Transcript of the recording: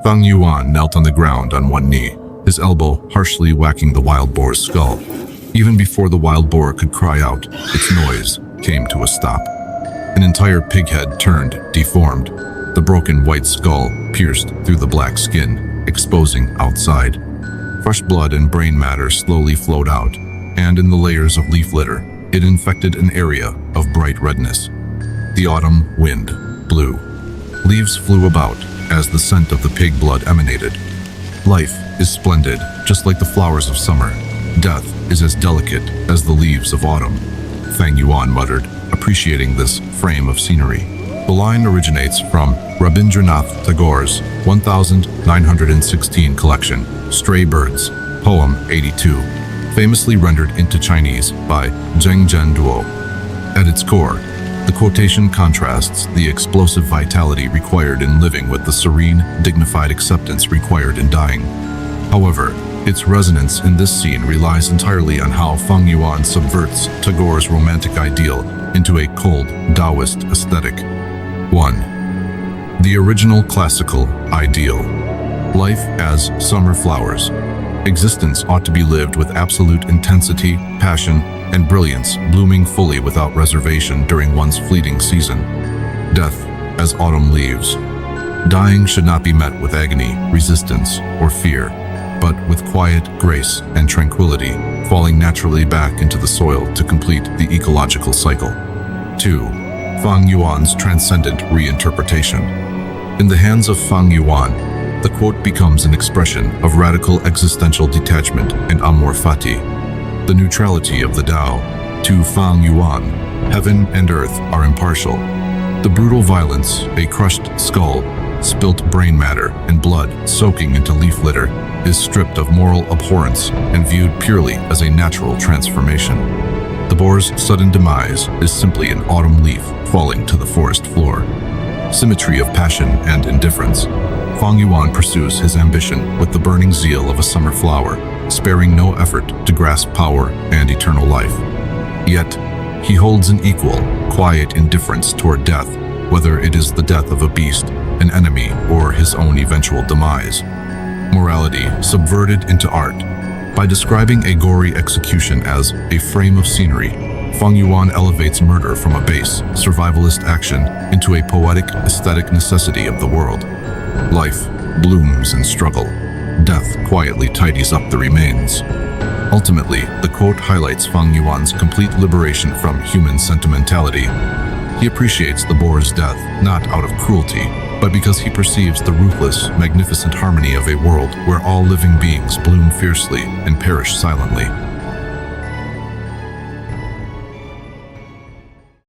Fang Yuan knelt on the ground on one knee, his elbow harshly whacking the wild boar's skull. Even before the wild boar could cry out, its noise came to a stop. An entire pig head turned, deformed, the broken white skull pierced through the black skin, exposing outside. Fresh blood and brain matter slowly flowed out, and in the layers of leaf litter, it infected an area of bright redness. The autumn wind blew. Leaves flew about as the scent of the pig blood emanated. Life is splendid, just like the flowers of summer. Death is as delicate as the leaves of autumn, Fang Yuan muttered, appreciating this frame of scenery. The line originates from Rabindranath Tagore's 1916 collection, Stray Birds, Poem 82, famously rendered into Chinese by Zheng Zhenduo. At its core, the quotation contrasts the explosive vitality required in living with the serene, dignified acceptance required in dying. However, its resonance in this scene relies entirely on how Fang Yuan subverts Tagore's romantic ideal into a cold, Taoist aesthetic. 1. The original classical ideal. Life as summer flowers. Existence ought to be lived with absolute intensity, passion, and brilliance, blooming fully without reservation during one's fleeting season. Death as autumn leaves. Dying should not be met with agony, resistance, or fear, but with quiet grace and tranquility, falling naturally back into the soil to complete the ecological cycle. 2. Fang Yuan's transcendent reinterpretation. In the hands of Fang Yuan, the quote becomes an expression of radical existential detachment and amor fati, the neutrality of the Tao. To Fang Yuan, heaven and earth are impartial. The brutal violence, a crushed skull, spilt brain matter, and blood soaking into leaf litter, is stripped of moral abhorrence and viewed purely as a natural transformation. The boar's sudden demise is simply an autumn leaf falling to the forest floor. Symmetry of passion and indifference. Fang Yuan pursues his ambition with the burning zeal of a summer flower, sparing no effort to grasp power and eternal life. Yet, he holds an equal, quiet indifference toward death, whether it is the death of a beast, an enemy, or his own eventual demise. Morality subverted into art. By describing a gory execution as a frame of scenery, Fang Yuan elevates murder from a base, survivalist action into a poetic, aesthetic necessity of the world. Life blooms in struggle. Death quietly tidies up the remains. Ultimately, the quote highlights Fang Yuan's complete liberation from human sentimentality. He appreciates the boar's death not out of cruelty, but because he perceives the ruthless, magnificent harmony of a world where all living beings bloom fiercely and perish silently.